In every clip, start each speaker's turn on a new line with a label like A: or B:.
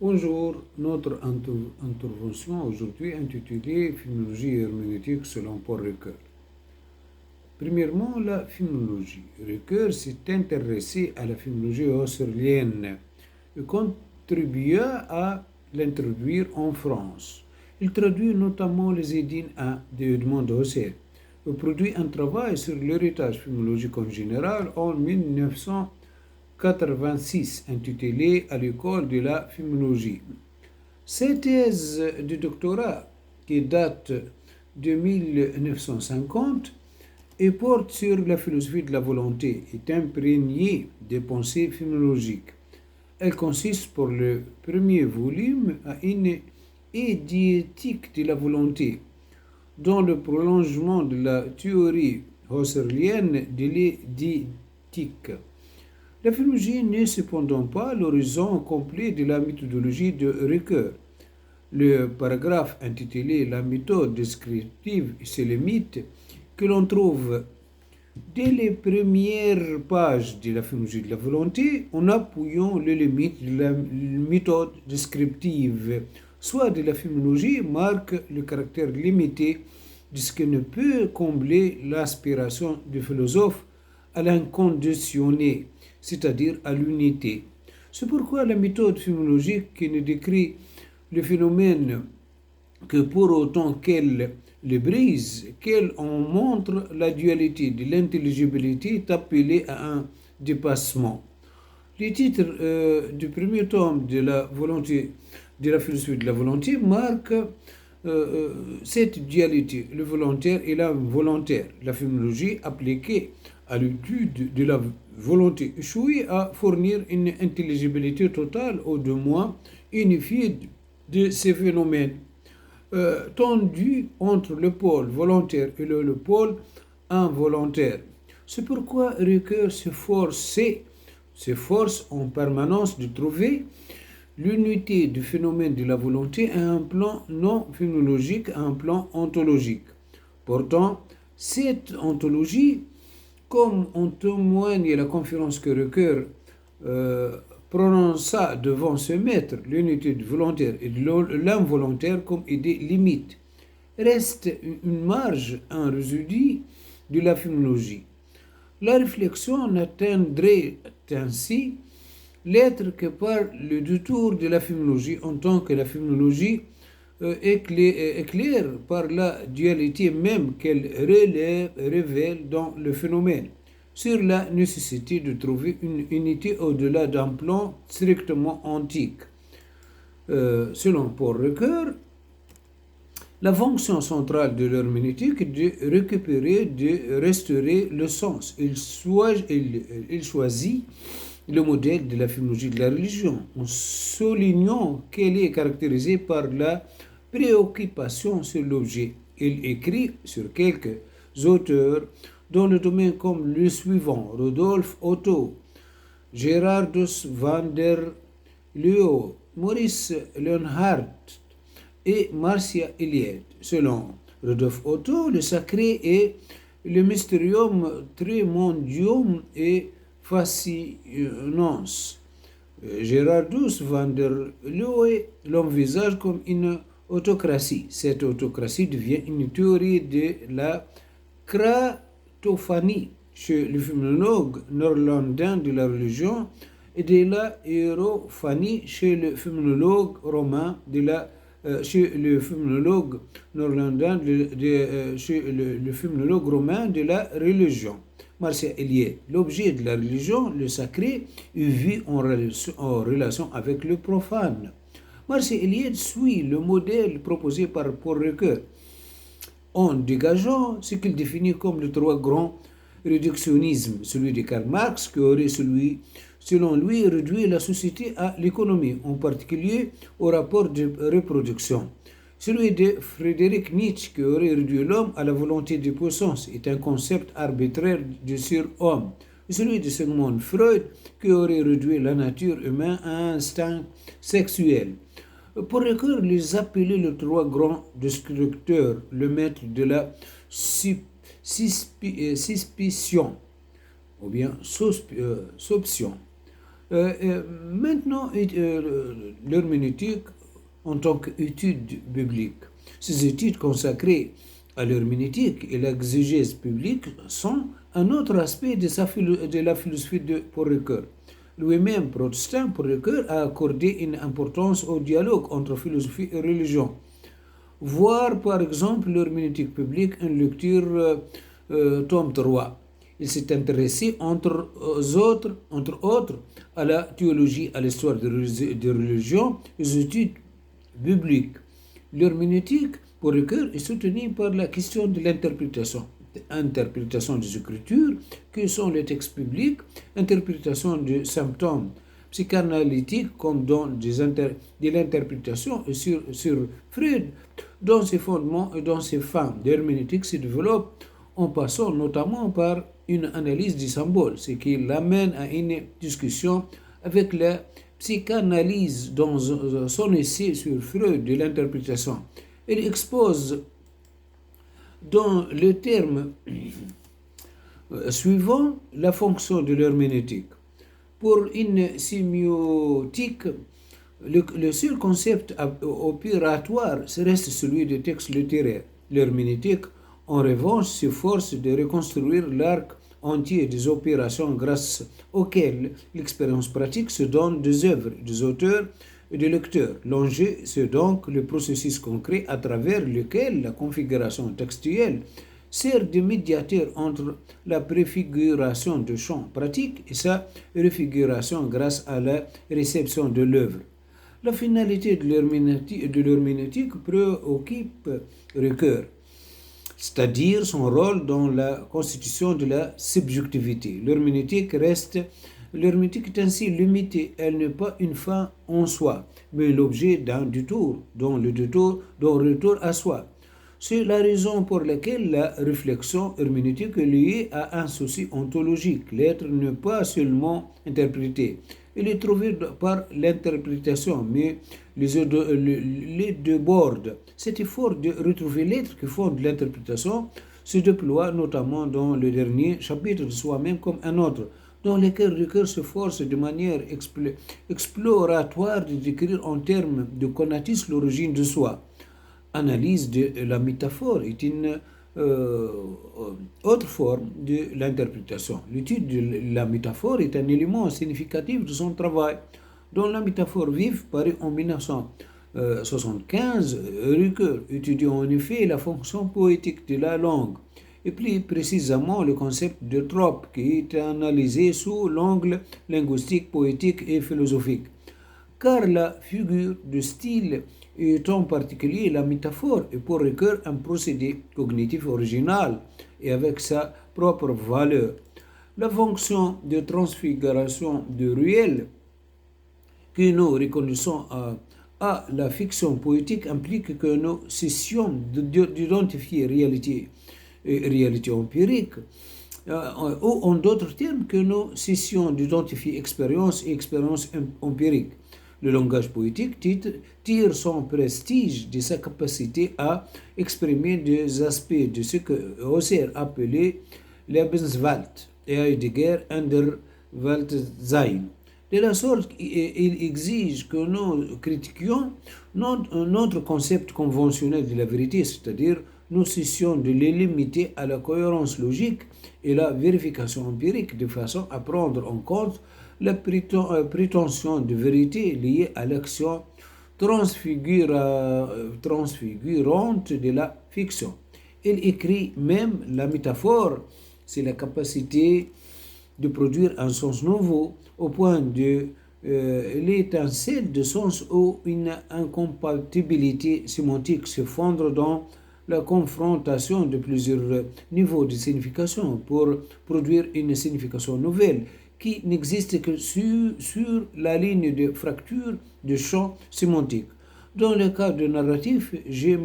A: Bonjour, notre intervention aujourd'hui intitulée Philologie et herméneutique selon Paul Ricoeur. Premièrement, la philologie. Ricoeur s'est intéressé à la philologie husserlienne et contribua à l'introduire en France. Il traduit notamment les Édines A de Edmond de Husserl et produit un travail sur l'héritage philologique en général en 1986 intitulé À l'école de la philologie. Cette thèse de doctorat, qui date de 1950 et porte sur la philosophie de la volonté, est imprégnée des pensées philologiques. Elle consiste pour le premier volume à une édiétique de la volonté, dans le prolongement de la théorie husserlienne de l'édétique. La philologie n'est cependant pas l'horizon complet de la méthodologie de Ricoeur. Le paragraphe intitulé La méthode descriptive et ses limites, que l'on trouve dès les premières pages de la philologie de la volonté, en appuyant les limites de la méthode descriptive, soit de la philologie, marque le caractère limité de ce que ne peut combler l'aspiration du philosophe à l'inconditionné, c'est-à-dire à l'unité. C'est pourquoi la méthode philologique qui ne décrit le phénomène que pour autant qu'elle le brise, qu'elle en montre la dualité de l'intelligibilité est appelée à un dépassement. Les titres du premier tome de la volonté, de la philosophie de la volonté marquent cette dualité, le volontaire et l'involontaire. La phénoménologie appliquée à l'étude de la volonté échouée à fournir une intelligibilité totale ou du moins unifiée de ces phénomènes, tendus entre le pôle volontaire et le pôle involontaire. C'est pourquoi Ricoeur s'efforce en permanence de trouver l'unité du phénomène de la volonté à un plan non phénoménologique, à un plan ontologique. Pourtant, cette ontologie, comme en témoigne la conférence que Ricoeur prononça devant ce maître, l'unité du volontaire et de l'involontaire comme idée limite, reste une marge, un résidu de la phénoménologie. La réflexion n'atteindrait ainsi l'être que par le détour de la phénoménologie, en tant que la phénoménologie éclaire par la dualité même qu'elle révèle dans le phénomène, sur la nécessité de trouver une unité au-delà d'un plan strictement antique. Selon Paul Ricoeur, la fonction centrale de l'herméneutique est de récupérer, de restaurer le sens. Il choisit le modèle de la phénoménologie de la religion, en soulignant qu'elle est caractérisée par la préoccupation sur l'objet. Il écrit sur quelques auteurs dans le domaine comme le suivant: Rudolf Otto, Gerardus van der Leeuw, Maurice Leonhardt et Marcia Eliade. Selon Rudolf Otto, le sacré est le mysterium tremondium et fascinans. Gerardus van der Leeuw l'envisage comme une autocratie. Cette autocratie devient une théorie de la cratophanie chez le phénoménologue néerlandais de la religion et de la hiérophanie chez le phénoménologue romain de la chez le phénoménologue néerlandais chez le phénoménologue romain de la religion. Marcia Eliade, l'objet de la religion, le sacré, est vu en relation avec le profane. Marcia Eliade suit le modèle proposé par Paul Ricoeur en dégageant ce qu'il définit comme le trois grands réductionnismes, celui de Karl Marx, qui aurait selon lui réduit la société à l'économie, en particulier au rapport de reproduction. Celui de Friedrich Nietzsche, qui aurait réduit l'homme à la volonté de puissance, est un concept arbitraire de surhomme. Et celui de Sigmund Freud, qui aurait réduit la nature humaine à un instinct sexuel. Pour Ricoeur, les appelait les trois grands destructeurs, le maître de la suspicion, ou bien soupçon. Maintenant, l'herméneutique en tant qu'étude biblique. Ces études consacrées à l'herméneutique et l'exégèse biblique sont un autre aspect de la philosophie de Paul Ricoeur. Lui-même, protestant, Paul Ricoeur a accordé une importance au dialogue entre philosophie et religion. Voir par exemple l'herméneutique publique, une lecture tome 3. Il s'est intéressé entre autres à la théologie, à l'histoire de religion, aux études bibliques. L'herméneutique, pour Ricoeur, est soutenue par la question de l'interprétation. Interprétation des Écritures, que sont les textes bibliques, interprétation des symptômes psychanalytiques comme dans de l'interprétation sur Freud, dont ses fondements et dans ses fins. L'herméneutique se développe en passant notamment par une analyse du symbole, ce qui l'amène à une discussion avec la psychanalyse dans son essai sur Freud de l'interprétation. Il expose dans le terme suivant la fonction de l'herméneutique. Pour une sémiotique, le seul concept opératoire reste celui des textes littéraires. L'herméneutique, en revanche, s'efforce de reconstruire l'arc entier des opérations grâce auxquelles l'expérience pratique se donne des œuvres, des auteurs et des lecteurs. L'enjeu, c'est donc le processus concret à travers lequel la configuration textuelle sert de médiateur entre la préfiguration de champs pratiques et sa refiguration grâce à la réception de l'œuvre. La finalité de l'herméneutique préoccupe Ricoeur, c'est-à-dire son rôle dans la constitution de la subjectivité. L'herméneutique est ainsi limitée, elle n'est pas une fin en soi, mais l'objet d'un détour, dont retour à soi. C'est la raison pour laquelle la réflexion herméneutique est liée à un souci ontologique. L'être n'est pas seulement interprété, il est trouvé par l'interprétation, mais les déborde. Cet effort de retrouver l'être qui fonde l'interprétation se déploie notamment dans le dernier chapitre de Soi-même comme un autre, dans lequel Ricoeur se force de manière exploratoire de décrire en termes de conatus l'origine de soi. Analyse de la métaphore est une autre forme de l'interprétation. L'étude de la métaphore est un élément significatif de son travail. Dans la métaphore vive, paru en 1975, Ricoeur étudie en effet la fonction poétique de la langue, et plus précisément le concept de trope qui est analysé sous l'angle linguistique, poétique et philosophique. Car la figure de style est en particulier la métaphore est pour Ricoeur un procédé cognitif original et avec sa propre valeur. La fonction de transfiguration du réel que nous reconnaissons à la fiction poétique implique que nous cessions d'identifier réalité empirique, ou en d'autres termes que nous cessions d'identifier expérience et expérience empirique. Le langage poétique tire son prestige de sa capacité à exprimer des aspects de ce que Husserl appelait Lebenswelt et Heidegger Anderweltsein. De la sorte, il exige que nous critiquions notre concept conventionnel de la vérité, c'est-à-dire nous cessions de les limiter à la cohérence logique et la vérification empirique de façon à prendre en compte la prétention de vérité liée à l'action transfigurante de la fiction. Il écrit même la métaphore, c'est la capacité de produire un sens nouveau au point de l'étincelle de sens où une incompatibilité sémantique se fondre dans la confrontation de plusieurs niveaux de signification pour produire une signification nouvelle qui n'existe que sur la ligne de fracture de champ sémantique. Dans le cas de narratif, j'ai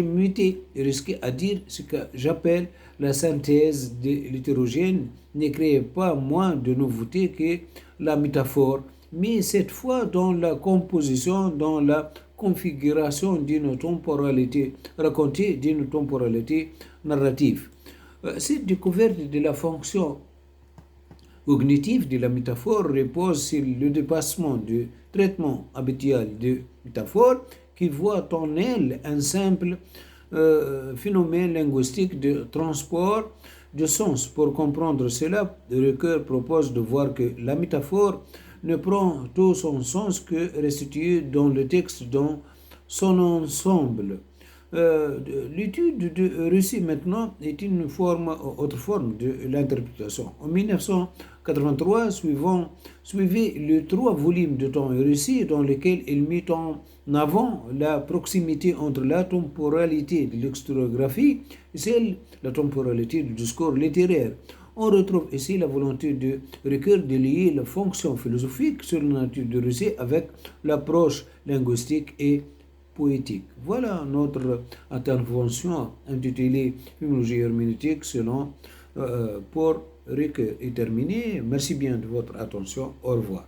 A: muté et risqué à dire ce que j'appelle la synthèse de l'hétérogène ne crée pas moins de nouveautés que la métaphore, mais cette fois dans la composition, dans la configuration d'une temporalité racontée, d'une temporalité narrative. Cette découverte de la fonction cognitif de la métaphore repose sur le dépassement du traitement habituel de métaphore qui voit en elle un simple phénomène linguistique de transport de sens. Pour comprendre cela, Ricoeur propose de voir que la métaphore ne prend tout son sens que restitué dans le texte dans son ensemble. L'étude du récit maintenant est une autre forme de l'interprétation. En 1983, suivait les 3 volumes de Temps et récit dans lesquels il mit en avant la proximité entre la temporalité de l'historiographie et la temporalité du discours littéraire. On retrouve ici la volonté de Ricoeur de lier la fonction philosophique sur la nature du récit avec l'approche linguistique et poétique. Voilà notre intervention intitulée Philologie herméneutique pour Ricoeur est terminée. Merci bien de votre attention. Au revoir.